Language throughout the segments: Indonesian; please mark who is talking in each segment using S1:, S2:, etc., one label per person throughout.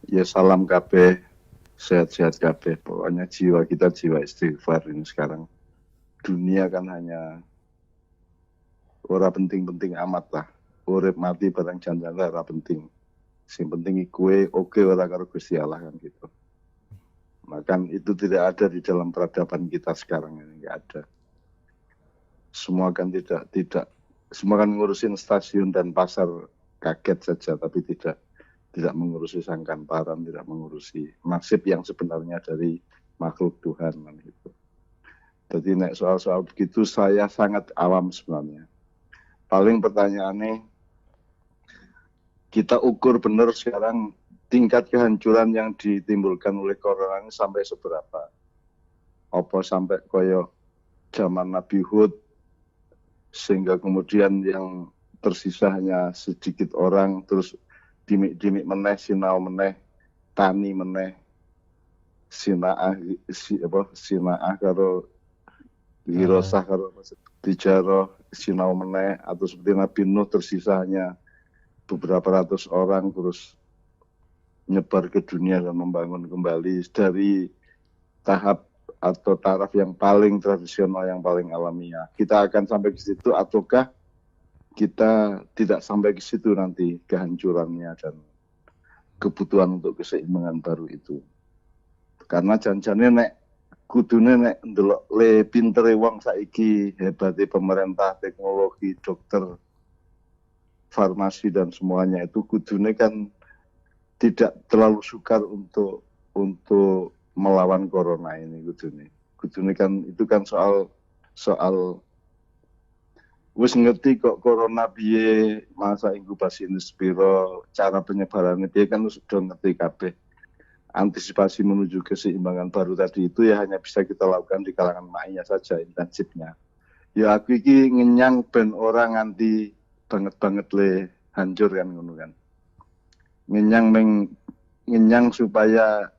S1: Ya salam kabeh, sehat-sehat kabeh. Pokoknya jiwa kita jiwa istighfar ini sekarang. Dunia kan hanya ora penting-penting amat lah. Urip mati barang janjane ora penting. Sing penting kowe oke ora karo Gusti Allah kan gitu. Maka itu tidak ada di dalam peradaban kita sekarang ini, enggak ada. Semua kan tidak semua kan ngurusin stasiun dan pasar kaget saja, tapi tidak mengurusi sangkan paran, tidak mengurusi nasib yang sebenarnya dari makhluk Tuhan kan gitu. Jadi nek soal-soal begitu saya sangat awam sebenarnya. Paling pertanyaannya kita ukur benar sekarang tingkat kehancuran yang ditimbulkan oleh corona ini sampai seberapa? Apa sampai koyo zaman Nabi Hud sehingga kemudian yang tersisa hanya sedikit orang, terus dimik-dimik meneh, sinau meneh, tani meneh, sinaah karo hirosah karo tijaroh sinau meneh, atau seperti Nabi Nuh tersisa hanya beberapa ratus orang terus nyebar ke dunia dan membangun kembali dari tahap atau taraf yang paling tradisional, yang paling alamiah. Kita akan sampai ke situ ataukah kita tidak sampai ke situ nanti kehancurannya dan kebutuhan untuk keseimbangan baru itu. Karena janjane nek kudune nek ndelok le pintere wong saiki, hebate pemerintah, teknologi, dokter, farmasi dan semuanya itu kudune kan tidak terlalu sukar untuk melawan corona ini kudune. Kudune kan itu kan soal wis ngerti kok corona piye, masa inkubasi ini sepiro, cara penyebarannya piye kan sudah ngerti kabeh. Antisipasi menuju keseimbangan baru tadi itu ya hanya bisa kita lakukan di kalangan maknya saja intensifnya. Ya aku iki ngenyang ben orang nganti banget-banget le hancur kan ngono kan. Ngenyang supaya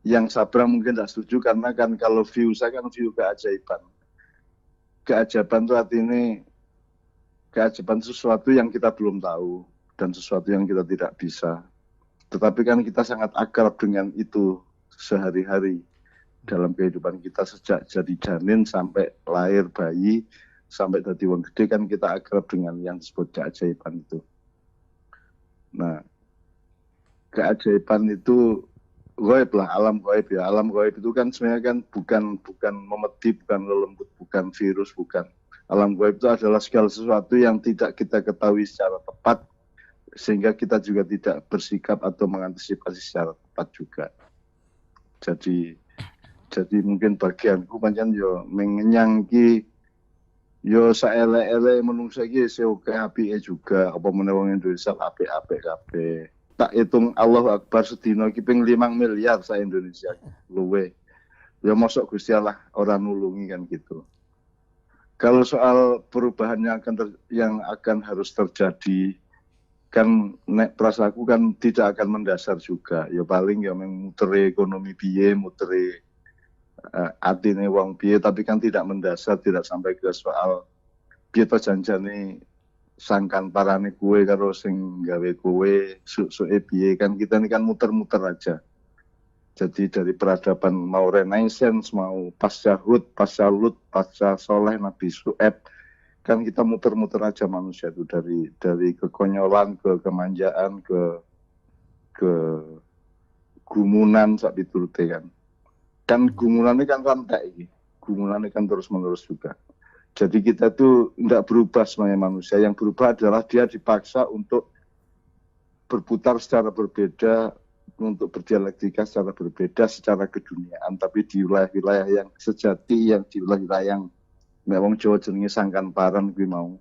S1: yang sabar mungkin tidak setuju karena kan kalau view saya kan view keajaiban. Keajaiban itu artinya keajaiban sesuatu yang kita belum tahu dan sesuatu yang kita tidak bisa. Tetapi kan kita sangat akrab dengan itu sehari-hari dalam kehidupan kita sejak jadi janin sampai lahir bayi sampai jadi wong gede kan kita akrab dengan yang disebut keajaiban itu. Nah, keajaiban itu gaib lah, alam gaib ya. Alam gaib itu kan sebenarnya kan bukan memedi, bukan lelembut, bukan virus, bukan. Alam gaib itu adalah segala sesuatu yang tidak kita ketahui secara tepat sehingga kita juga tidak bersikap atau mengantisipasi secara tepat juga. Jadi mungkin bagianku pancen yo mengenyang ki yo saele-ele menungsa iki seoke apike juga apa meneh wong Indonesia apik-apik kabeh. Tak hitung Allahu Akbar sedina iki ping 5 miliar sa Indonesia luwe. Ya mosok Gusti Allah ora nulungi kan gitu. Kalau soal perubahan yang akan harus terjadi kan nek perasaku kan tidak akan mendasar juga. Ya paling ya mutere ekonomi piye, mutere atine wong piye, tapi kan tidak mendasar, tidak sampai ke soal piye to janjane sangkan parane kue karo sing gawe kue suke piye, kan kita ini kan muter-muter aja. Jadi dari peradaban mau Renaissance, mau pasca Hud, pasca Lut, pasca Soleh, Nabi Su'eb, kan kita muter-muter aja manusia itu dari kekonyolan ke kemanjaan ke gumunan sak piturute kan gumunannya kan rantai ini, gumunannya kan terus-menerus juga. Jadi kita tuh tidak berubah semuanya manusia, yang berubah adalah dia dipaksa untuk berputar secara berbeda, untuk berdialektika secara berbeda secara keduniaan, tapi di wilayah-wilayah yang sejati, yang di wilayah yang wong Jawa jenenge sangkan paran kuwi mau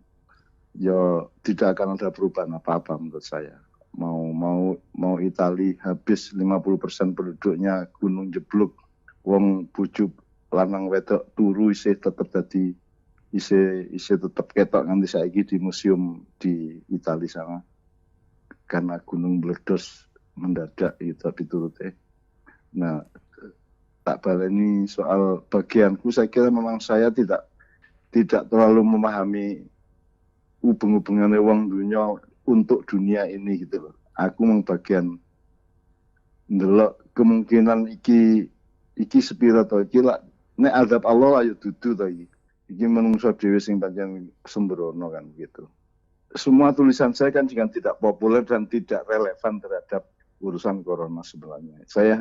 S1: ya tidak akan ada perubahan apa-apa menurut saya. Mau Itali habis 50% penduduknya gunung jeblok, wong bojo lanang wedok turu isih tetep dadi isih tetep ketok nganti saiki di museum di Itali sana. Karena gunung meledos mendadak itu piturute. Nah, tak baleni soal bagianku, saya kira memang saya tidak terlalu memahami hubung-hubungannya wong dunia untuk dunia ini gitu loh. Aku memang bagian ndelok kemungkinan iki sepiro to iki lak nek azab Allah ayo dudu to iki. Iki menungso dhewe sing pancen sembrono kan gitu. Semua tulisan saya kan juga tidak populer dan tidak relevan terhadap urusan corona sebenarnya. Saya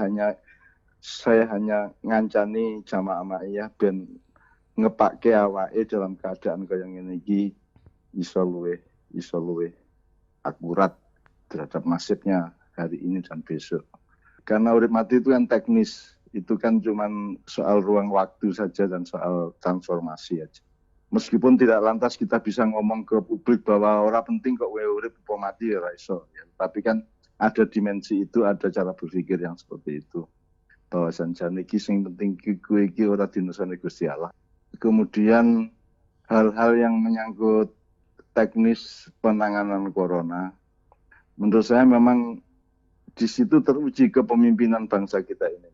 S1: hanya ngancani jamaah ma'iyah ben ngepake awake dalam keadaan kaya ngene iki iso luwih akurat terhadap nasibnya hari ini dan besok. Karena urip mati itu kan teknis, itu kan cuma soal ruang waktu saja dan soal transformasi aja. Meskipun tidak lantas kita bisa ngomong ke publik bahwa orang penting kok urip apa mati ya iso. Ya. Tapi kan ada dimensi itu, ada cara berpikir yang seperti itu. Bahwasan jan iki sing penting kuwi iki ora dinusane Gusti Allah. Kemudian hal-hal yang menyangkut teknis penanganan corona, menurut saya memang di situ teruji kepemimpinan bangsa kita ini.